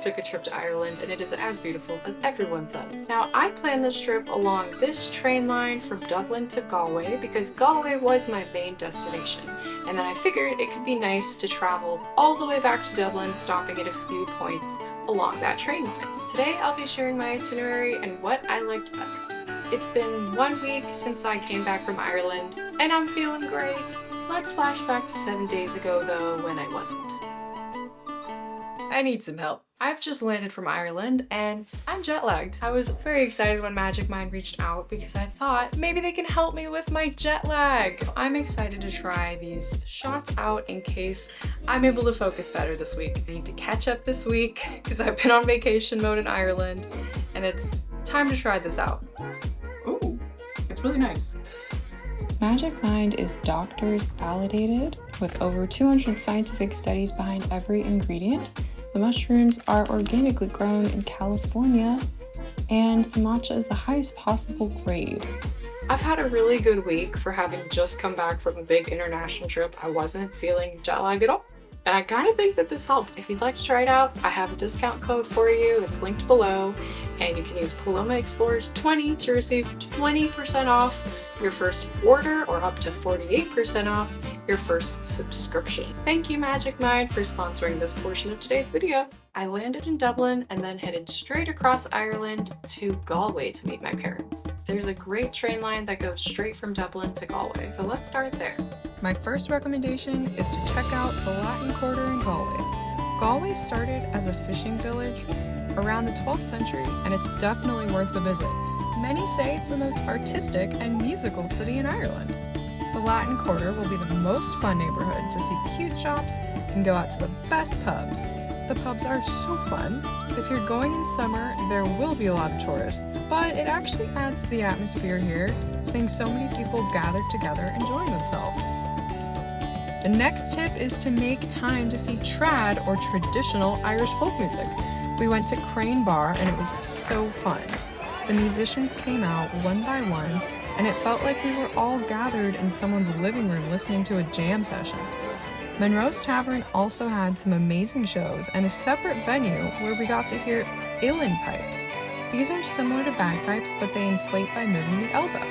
took a trip to Ireland and it is as beautiful as everyone says. Now, I planned this trip along this train line from Dublin to Galway because Galway was my main destination. And then I figured it could be nice to travel all the way back to Dublin, stopping at a few points along that train line. Today, I'll be sharing my itinerary and what I liked best. It's been 1 week since I came back from Ireland, and I'm feeling great. Let's flash back to 7 days ago though, when I wasn't. I need some help. I've just landed from Ireland and I'm jet lagged. I was very excited when Magic Mind reached out because I thought maybe they can help me with my jet lag. I'm excited to try these shots out in case I'm able to focus better this week. I need to catch up this week because I've been on vacation mode in Ireland and it's time to try this out. Ooh, it's really nice. Magic Mind is doctors validated with over 200 scientific studies behind every ingredient. The mushrooms are organically grown in California, and the matcha is the highest possible grade. I've had a really good week for having just come back from a big international trip. I wasn't feeling jet lag at all. And I kind of think that this helped. If you'd like to try it out, I have a discount code for you. It's linked below, and you can use Paloma Explorers 20 to receive 20% off your first order or up to 48% off your first subscription. Thank you, Magic Mind, for sponsoring this portion of today's video. I landed in Dublin and then headed straight across Ireland to Galway to meet my parents. There's a great train line that goes straight from Dublin to Galway, so let's start there. My first recommendation is to check out the Latin Quarter in Galway. Galway started as a fishing village around the 12th century, and it's definitely worth a visit. Many say it's the most artistic and musical city in Ireland. The Latin Quarter will be the most fun neighborhood to see cute shops and go out to the best pubs. The pubs are so fun. If you're going in summer, there will be a lot of tourists, but it actually adds to the atmosphere here, seeing so many people gathered together enjoying themselves. The next tip is to make time to see trad or traditional Irish folk music. We went to Crane Bar and it was so fun. The musicians came out one by one and it felt like we were all gathered in someone's living room listening to a jam session. Monroe's Tavern also had some amazing shows and a separate venue where we got to hear uilleann pipes. These are similar to bagpipes, but they inflate by moving the elbow.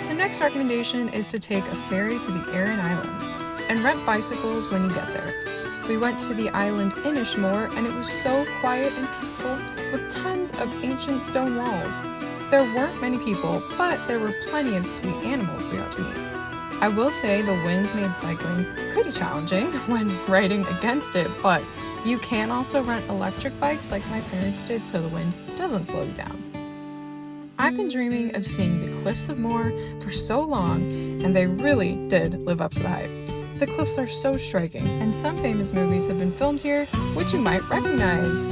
The next recommendation is to take a ferry to the Aran Islands and rent bicycles when you get there. We went to the island Inishmore and it was so quiet and peaceful with tons of ancient stone walls. There weren't many people, but there were plenty of sweet animals we got to meet. I will say the wind made cycling pretty challenging when riding against it, but you can also rent electric bikes like my parents did so the wind doesn't slow you down. I've been dreaming of seeing the cliffs of Moher for so long, and they really did live up to the hype. The cliffs are so striking, and some famous movies have been filmed here, which you might recognize.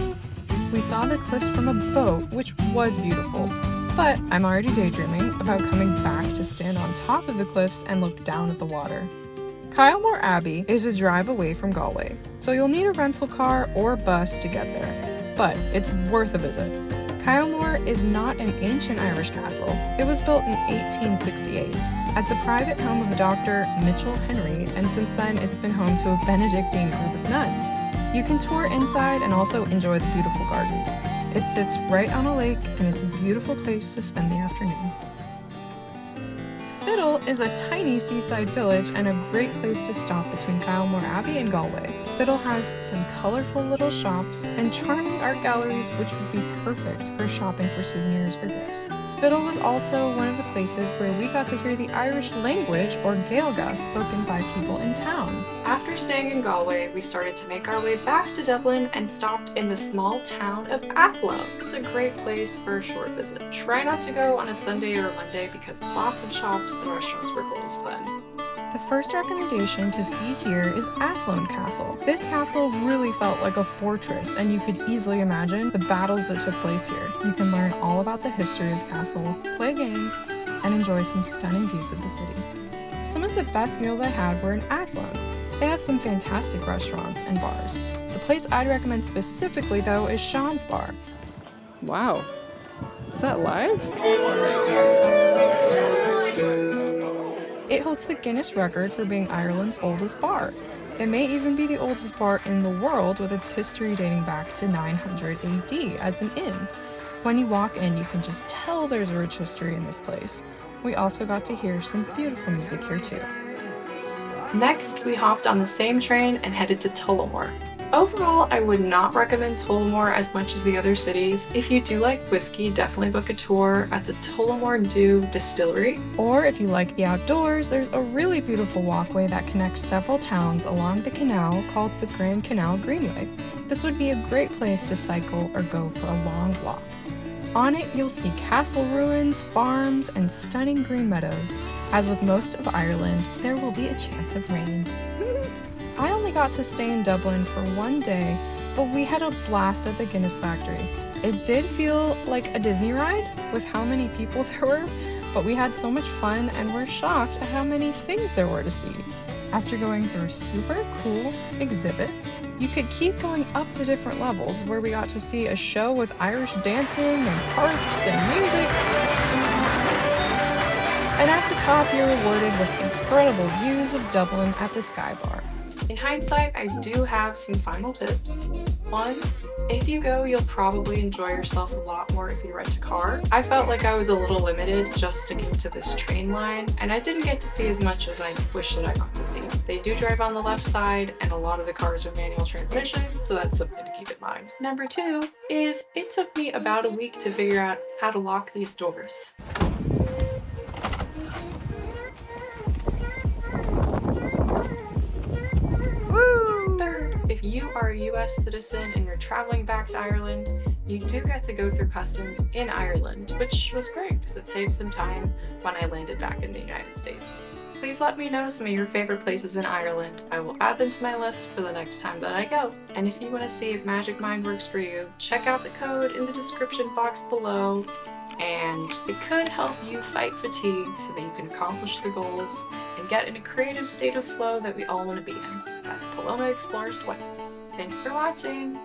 We saw the cliffs from a boat, which was beautiful, but I'm already daydreaming about coming back to stand on top of the cliffs and look down at the water. Kylemore Abbey is a drive away from Galway, so you'll need a rental car or bus to get there, but it's worth a visit. Kylemore is not an ancient Irish castle. It was built in 1868 as the private home of Dr. Mitchell Henry, and since then it's been home to a Benedictine group of nuns. You can tour inside and also enjoy the beautiful gardens. It sits right on a lake and it's a beautiful place to spend the afternoon. Spiddal is a tiny seaside village and a great place to stop between Kylemore Abbey and Galway. Spiddal has some colorful little shops and charming art galleries which would be perfect for shopping for souvenirs or gifts. Spiddal was also one of the places where we got to hear the Irish language or Gaeilge spoken by people in town. After staying in Galway, we started to make our way back to Dublin and stopped in the small town of Athlone. It's a great place for a short visit. Try not to go on a Sunday or a Monday because lots of shops and restaurants were closed then. The first recommendation to see here is Athlone Castle. This castle really felt like a fortress, and you could easily imagine the battles that took place here. You can learn all about the history of the castle, play games, and enjoy some stunning views of the city. Some of the best meals I had were in Athlone. They have some fantastic restaurants and bars. The place I'd recommend specifically, though, is Sean's Bar. Wow. Is that live? It holds the Guinness record for being Ireland's oldest bar. It may even be the oldest bar in the world, with its history dating back to 900 AD as an inn. When you walk in, you can just tell there's a rich history in this place. We also got to hear some beautiful music here too. Next, we hopped on the same train and headed to Tullamore. Overall, I would not recommend Tullamore as much as the other cities. If you do like whiskey, definitely book a tour at the Tullamore Dew Distillery. Or if you like the outdoors, there's a really beautiful walkway that connects several towns along the canal called the Grand Canal Greenway. This would be a great place to cycle or go for a long walk. On it, you'll see castle ruins, farms, and stunning green meadows. As with most of Ireland, there will be a chance of rain. I only got to stay in Dublin for one day, but we had a blast at the Guinness Factory. It did feel like a Disney ride with how many people there were, but we had so much fun and were shocked at how many things there were to see. After going through a super cool exhibit, you could keep going up to different levels where we got to see a show with Irish dancing and harps and music. And at the top, you're rewarded with incredible views of Dublin at the Sky Bar. In hindsight, I do have some final tips. 1, if you go, you'll probably enjoy yourself a lot more if you rent a car. I felt like I was a little limited just sticking to this train line, and I didn't get to see as much as I wish that I got to see. They do drive on the left side, and a lot of the cars are manual transmission, so that's something to keep in mind. Number 2 is it took me about a week to figure out how to lock these doors. If you are a US citizen and you're traveling back to Ireland, you do get to go through customs in Ireland, which was great because it saved some time when I landed back in the United States. Please let me know some of your favorite places in Ireland. I will add them to my list for the next time that I go. And if you want to see if Magic Mind works for you, check out the code in the description box below, and it could help you fight fatigue so that you can accomplish the goals and get in a creative state of flow that we all want to be in. That's Paloma Explores 20. Thanks for watching!